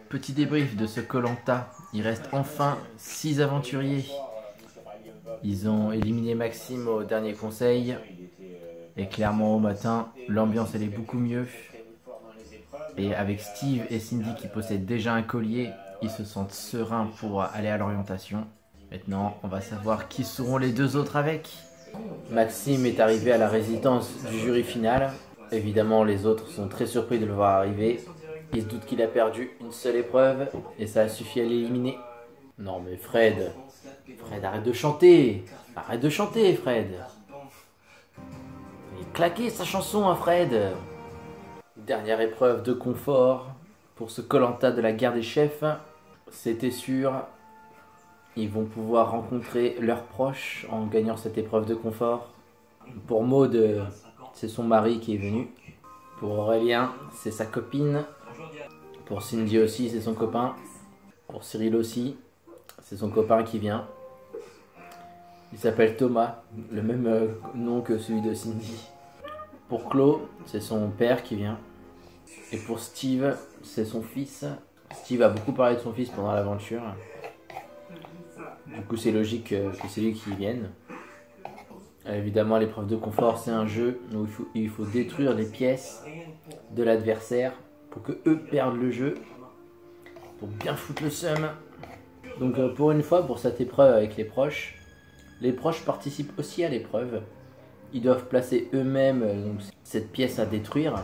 petit débrief de ce koh. Il reste enfin 6 aventuriers. Ils ont éliminé Maxime au dernier conseil. Et clairement au matin, l'ambiance elle est beaucoup mieux. Et avec Steve et Cindy qui possèdent déjà un collier, ils se sentent sereins pour aller à l'orientation. Maintenant, on va savoir qui seront les deux autres avec. Maxime est arrivé à la résidence du jury final. Évidemment, les autres sont très surpris de le voir arriver. Ils se doutent qu'il a perdu une seule épreuve et ça a suffi à l'éliminer. Non mais Fred, arrête de chanter. Arrête de chanter, Fred. Il claquait sa chanson, hein, Fred. Dernière épreuve de confort pour ce koh de la guerre des chefs. C'était sûr, ils vont pouvoir rencontrer leurs proches en gagnant cette épreuve de confort. Pour Maud, c'est son mari qui est venu. Pour Aurélien, c'est sa copine. Pour Cindy aussi, c'est son copain. Pour Cyril aussi, c'est son copain qui vient. Il s'appelle Thomas, le même nom que celui de Cindy. Pour Chloé, c'est son père qui vient. Et pour Steve, c'est son fils. Steve a beaucoup parlé de son fils pendant l'aventure. Du coup, c'est logique que c'est lui qui vienne. Évidemment, l'épreuve de confort, c'est un jeu où il faut détruire les pièces de l'adversaire pour que eux perdent le jeu, pour bien foutre le seum. Donc pour une fois, pour cette épreuve avec les proches participent aussi à l'épreuve. Ils doivent placer eux-mêmes cette pièce à détruire.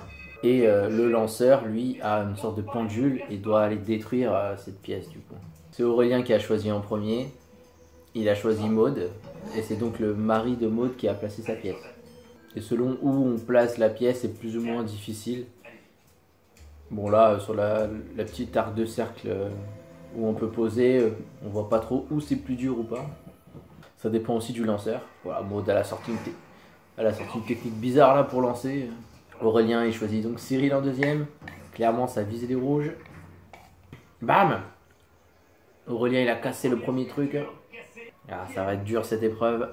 Et le lanceur, lui, a une sorte de pendule et doit aller détruire cette pièce du coup. C'est Aurélien qui a choisi en premier. Il a choisi Maud. Et c'est donc le mari de Maud qui a placé sa pièce. Et selon où on place la pièce, c'est plus ou moins difficile. Bon là, sur la petite arc de cercle où on peut poser, on voit pas trop où c'est plus dur ou pas. Ça dépend aussi du lanceur. Voilà, Maud elle a sorti une technique bizarre là pour lancer. Aurélien il choisit donc Cyril en deuxième. Clairement ça vise les rouges. Bam! Aurélien il a cassé le premier truc. Ah, ça va être dur cette épreuve.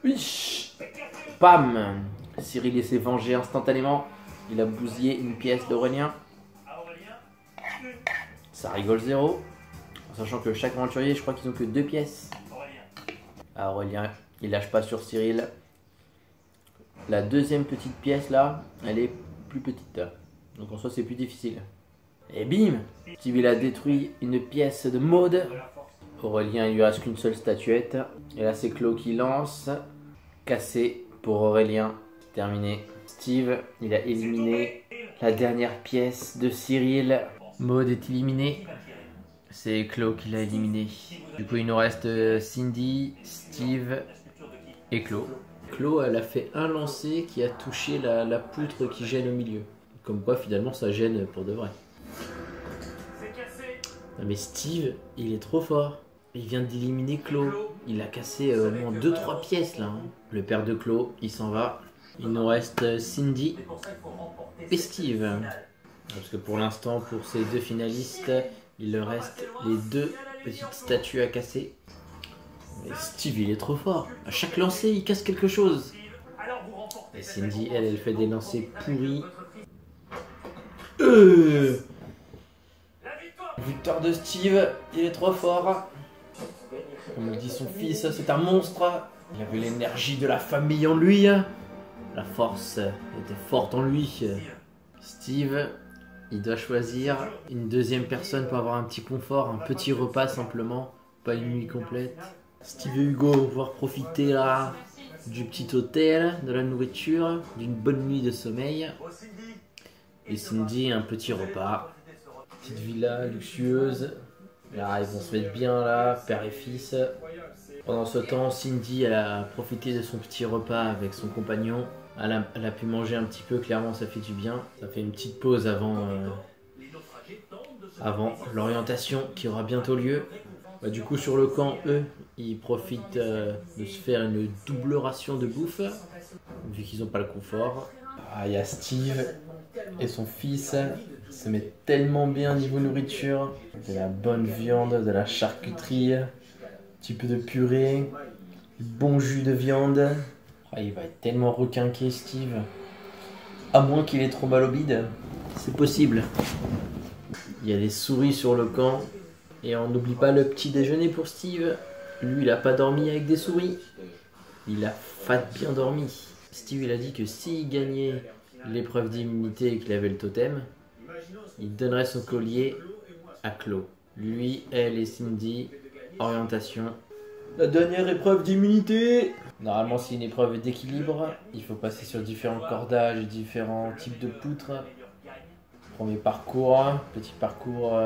Oui. Bam! Cyril il s'est vengé instantanément. Il a bousillé une pièce d'Aurélien. Ça rigole zéro. En sachant que chaque aventurier, je crois qu'ils ont que 2 pièces. Ah, Aurélien, il lâche pas sur Cyril. La deuxième petite pièce là, elle est plus petite. Donc en soi, c'est plus difficile. Et bim! Steve il a détruit une pièce de Maud. Aurélien, il lui reste qu'une seule statuette. Et là, c'est Chloé qui lance. Cassé pour Aurélien. Terminé. Steve, il a éliminé la dernière pièce de Cyril. Maud est éliminée. C'est Chloé qui l'a éliminé. Du coup, il nous reste Cindy, Steve et Chloé. Chloé, elle a fait un lancer qui a touché la poutre qui gêne au milieu. Comme quoi, finalement, ça gêne pour de vrai. Non, mais Steve, il est trop fort. Il vient d'éliminer Chloé. Il a cassé au moins 2-3 pièces là. Le père de Chloé, il s'en va. Il nous reste Cindy et Steve. Parce que pour l'instant, pour ces deux finalistes, il leur reste les 2 petites statues à casser. Mais Steve, il est trop fort. À chaque lancer, il casse quelque chose. Et Cindy, elle fait des lancers pourris. Victoire de Steve, il est trop fort. Comme le dit son fils, c'est un monstre. Il avait l'énergie de la famille en lui. La force était forte en lui. Steve, il doit choisir une deuxième personne pour avoir un petit confort, un petit repas simplement, pas une nuit complète. Steve et Hugo vont pouvoir profiter là du petit hôtel, de la nourriture, d'une bonne nuit de sommeil. Et Cindy, un petit repas. Petite villa luxueuse. Là, ils vont se mettre bien là, père et fils. Pendant ce temps, Cindy, elle a profité de son petit repas avec son compagnon. Elle a pu manger un petit peu, clairement ça fait du bien. Ça fait une petite pause avant l'orientation qui aura bientôt lieu. Du coup sur le camp, eux, ils profitent de se faire une double ration de bouffe, vu qu'ils n'ont pas le confort. Ah, il y a Steve et son fils, ils se mettent tellement bien niveau nourriture. De la bonne viande, de la charcuterie, un petit peu de purée, du bon jus de viande. Ah, il va être tellement requinqué Steve. À moins qu'il ait trop mal au bide. C'est possible. Il y a des souris sur le camp. Et on n'oublie pas le petit déjeuner pour Steve. Lui, il a pas dormi avec des souris. Il a fat bien dormi. Steve, il a dit que s'il gagnait l'épreuve d'immunité et qu'il avait le totem, il donnerait son collier à Chloe. Lui, elle et Cindy, orientation. La dernière épreuve d'immunité. Normalement, c'est une épreuve d'équilibre. Il faut passer sur différents cordages et différents types de poutres. Premier parcours, petit parcours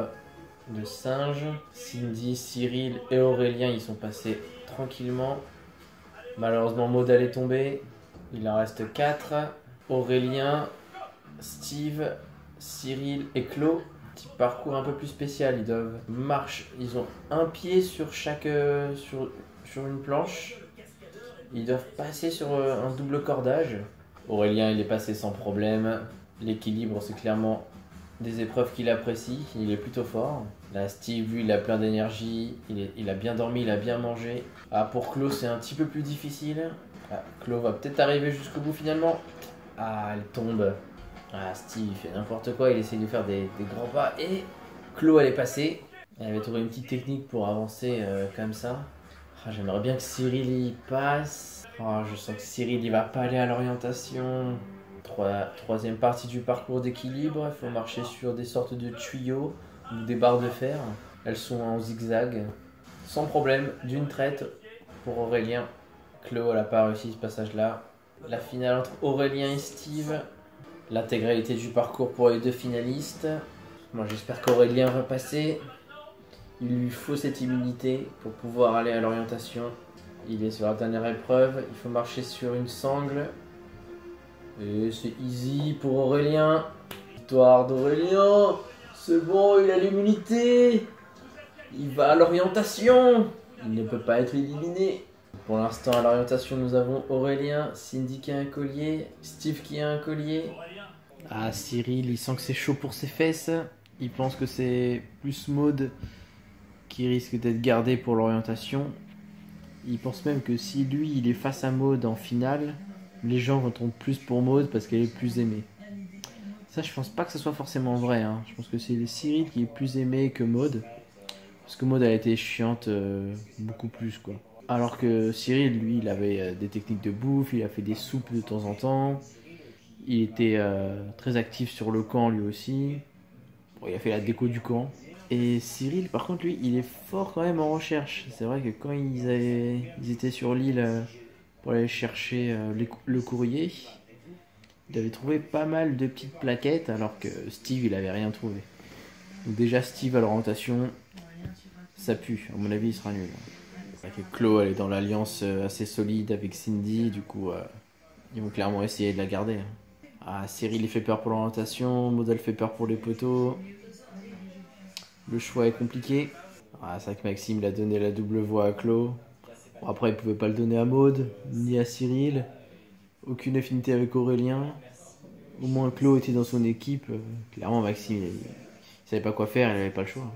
de singe. Cindy, Cyril et Aurélien, ils sont passés tranquillement. Malheureusement, Maud est tombée. Il en reste 4. Aurélien, Steve, Cyril et Chloe. Petit parcours un peu plus spécial. Ils doivent marcher. Ils ont un pied sur chaque sur une planche. Ils doivent passer sur un double cordage. Aurélien, il est passé sans problème. L'équilibre, c'est clairement des épreuves qu'il apprécie. Il est plutôt fort. Là, Steve, lui, il a plein d'énergie. Il a bien dormi, il a bien mangé. Ah, pour Chloe, c'est un petit peu plus difficile. Ah, Chloe va peut-être arriver jusqu'au bout finalement. Ah, elle tombe. Ah, Steve, il fait n'importe quoi. Il essaye de faire des grands pas. Et Chloe, elle est passée. Elle avait trouvé une petite technique pour avancer comme ça. Ah, j'aimerais bien que Cyril y passe. Ah, je sens que Cyril, il va pas aller à l'orientation. Troisième partie du parcours d'équilibre. Il faut marcher sur des sortes de tuyaux ou des barres de fer. Elles sont en zigzag. Sans problème, d'une traite pour Aurélien. Chloe, elle n'a pas réussi ce passage-là. La finale entre Aurélien et Steve. L'intégralité du parcours pour les deux finalistes. Moi, j'espère qu'Aurélien va passer. Il lui faut cette immunité pour pouvoir aller à l'orientation. Il est sur la dernière épreuve. Il faut marcher sur une sangle. Et c'est easy pour Aurélien. Victoire d'Aurélien. C'est bon, il a l'immunité. Il va à l'orientation. Il ne peut pas être éliminé. Pour l'instant, à l'orientation, nous avons Aurélien, Cindy qui a un collier, Steve qui a un collier. Ah, Cyril, il sent que c'est chaud pour ses fesses. Il pense que c'est plus Maud qui risque d'être gardé pour l'orientation. Il pense même que si lui, il est face à Maud en finale, les gens voteront plus pour Maud parce qu'elle est plus aimée. Ça, je pense pas que ce soit forcément vrai. Hein. Je pense que c'est Cyril qui est plus aimé que Maud. Parce que Maud, elle a été chiante beaucoup plus, quoi. Alors que Cyril, lui, il avait des techniques de bouffe, il a fait des soupes de temps en temps. Il était très actif sur le camp, lui aussi. Bon, il a fait la déco du camp. Et Cyril, par contre, lui, il est fort quand même en recherche. C'est vrai que quand ils étaient sur l'île pour aller chercher le courrier, il avait trouvé pas mal de petites plaquettes, alors que Steve, il avait rien trouvé. Donc déjà, Steve à l'orientation, ça pue. À mon avis, il sera nul. Que Chloe, elle est dans l'alliance assez solide avec Cindy, du coup ils vont clairement essayer de la garder. Ah, Cyril il fait peur pour l'orientation, Maud elle fait peur pour les poteaux. Le choix est compliqué. Ah, c'est vrai que Maxime il a donné la double voix à Chloe. Bon, après il pouvait pas le donner à Maud, ni à Cyril. Aucune affinité avec Aurélien. Au moins Chloe était dans son équipe. Clairement Maxime il savait pas quoi faire, il avait pas le choix.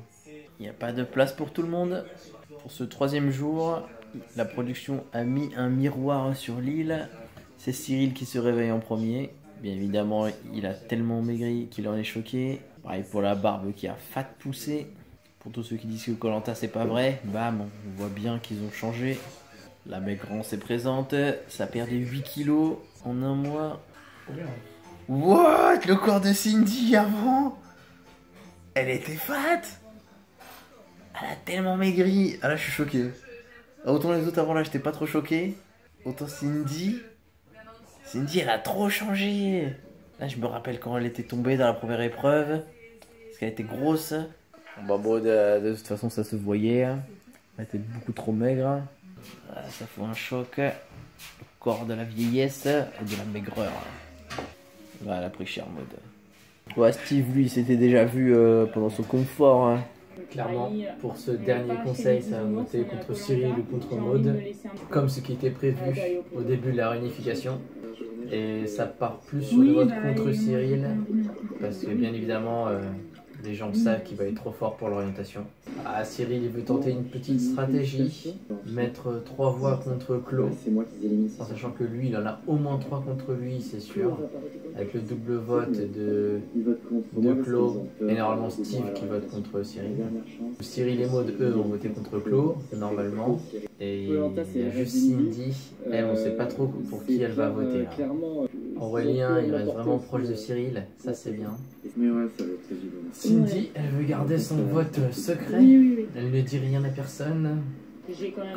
Il n'y a pas de place pour tout le monde. Pour ce troisième jour, la production a mis un miroir sur l'île. C'est Cyril qui se réveille en premier. Bien évidemment, il a tellement maigri qu'il en est choqué. Pareil pour la barbe qui a fat poussé. Pour tous ceux qui disent que Koh Lanta c'est pas vrai, bam, on voit bien qu'ils ont changé. La maigrance est présente. Ça a perdu 8 kilos en un mois. What? Le corps de Cindy avant? Elle était fat? Elle a tellement maigri. Ah là, je suis choqué. Autant les autres avant là, j'étais pas trop choqué. Autant Cindy, elle a trop changé. Là, je me rappelle quand elle était tombée dans la première épreuve. Parce qu'elle était grosse. Bah bon, de toute façon, ça se voyait. Elle était beaucoup trop maigre. Ah, ça fait un choc. Le corps de la vieillesse et de la maigreur. Là, elle a pris cher mode. Ouais, Steve, lui, s'était déjà vu pendant son confort. Hein. Clairement, pour ce dernier conseil, ça va voter contre Cyril ou contre Maud, comme ce qui était prévu au début de la réunification. Et ça part plus sur le vote contre Cyril, parce que bien évidemment, Les gens savent qu'il va être trop fort pour l'orientation. Ah, Cyril, il veut tenter une petite stratégie. Mettre 3 voix contre Clos. En sachant que lui, il en a au moins 3 contre lui, c'est sûr. Avec le double vote de Clos. Et normalement Steve qui vote contre Cyril. Cyril et Maud, eux, ont voté contre Clos, normalement. Et il y a juste Cindy. Elle, on sait pas trop pour qui elle va voter. Là. Aurélien, il reste vraiment proche de Cyril. Ça, c'est bien. Cindy, elle veut garder son vote secret. Elle ne dit rien à personne.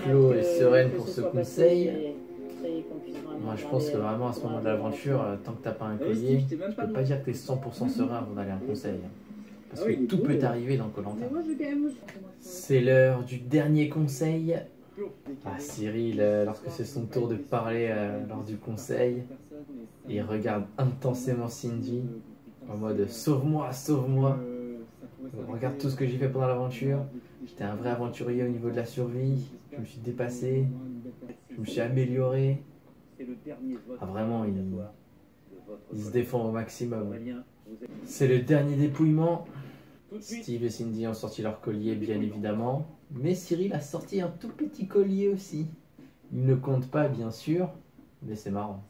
Clos est sereine pour ce conseil. Moi, je pense que vraiment, à ce moment de l'aventure, tant que t'as pas un collier, tu peux pas dire que t'es 100% serein avant d'aller à un conseil. Parce que tout peut arriver dans Koh-Lanta. C'est l'heure du dernier conseil. Ah, Cyril, lorsque c'est son tour de parler lors du conseil, il regarde intensément Cindy en mode sauve-moi, sauve-moi. Regarde tout ce que j'ai fait pendant l'aventure. J'étais un vrai aventurier au niveau de la survie. Je me suis dépassé. Je me suis amélioré. Ah, vraiment, il se défend au maximum. C'est le dernier dépouillement. Steve et Cindy ont sorti leur collier, bien évidemment. Mais Cyril a sorti un tout petit collier aussi. Il ne compte pas, bien sûr, mais c'est marrant.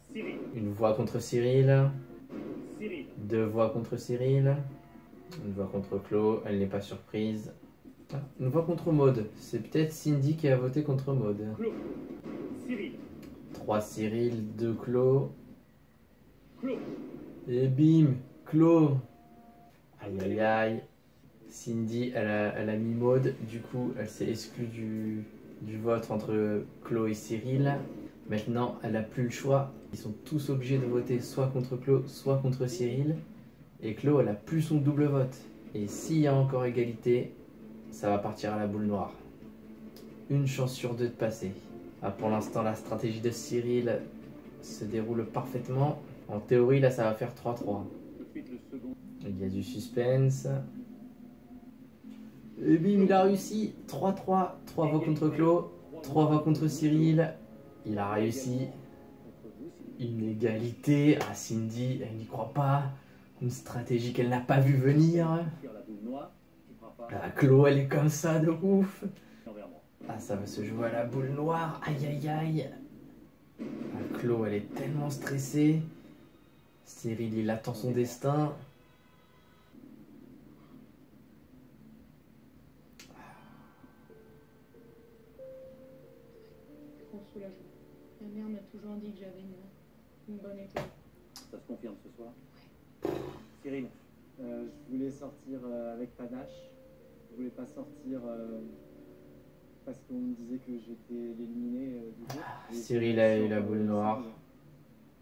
Une voix contre Cyril. 2 voix contre Cyril. Une voix contre Clos, elle n'est pas surprise. Une voix contre Maud. C'est peut-être Cindy qui a voté contre Maud. 3 Cyril, 2 Clos. Et bim, Clos. Aïe aïe aïe. Cindy, elle a mis Maud, du coup elle s'est exclue du vote entre Clos et Cyril. Maintenant, elle n'a plus le choix. Ils sont tous obligés de voter soit contre Clos, soit contre Cyril. Et Clos, elle a plus son double vote. Et s'il y a encore égalité, ça va partir à la boule noire. Une chance sur 2 de passer. Ah, pour l'instant, la stratégie de Cyril se déroule parfaitement. En théorie, là, ça va faire 3-3. Il y a du suspense. Et bim, il a réussi. 3-3. 3 voix contre Clos. 3 voix contre Cyril. Il a réussi. Une égalité. Ah, Cindy, elle n'y croit pas. Une stratégie qu'elle n'a pas vu venir. Ah, Clos, elle est comme ça de ouf. Ah, ça va se jouer à la boule noire. Aïe, aïe, aïe. Ah, Clos, elle est tellement stressée. Cyril, il attend son destin. Grand soulagement. Ma mère m'a toujours dit que j'avais une bonne étoile. Ça se confirme ce soir? Oui. Cyril, Je voulais sortir avec panache. Je voulais pas sortir parce qu'on me disait que j'étais éliminé du jeu. Cyril a eu la boule noire.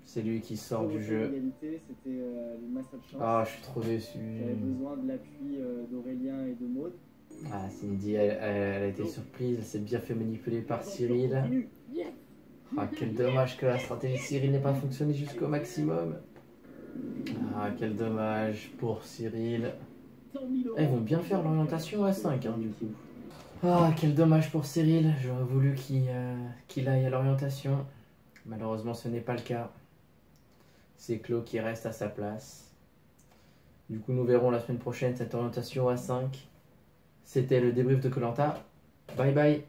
C'est lui qui sort du jeu. C'était ma seule chance. Ah, je suis trop déçu. J'avais besoin de l'appui d'Aurélien et de Maud. Ah, Cindy, elle a été surprise. Elle s'est bien fait manipuler par Cyril. Ah, quel dommage que la stratégie de Cyril n'ait pas fonctionné jusqu'au maximum. Ah, quel dommage pour Cyril. Ils vont bien faire l'orientation à 5, hein, du coup. Ah, quel dommage pour Cyril. J'aurais voulu qu'il aille à l'orientation. Malheureusement, ce n'est pas le cas. C'est Clos qui reste à sa place. Du coup, nous verrons la semaine prochaine cette orientation à 5. C'était le débrief de Koh-Lanta. Bye bye.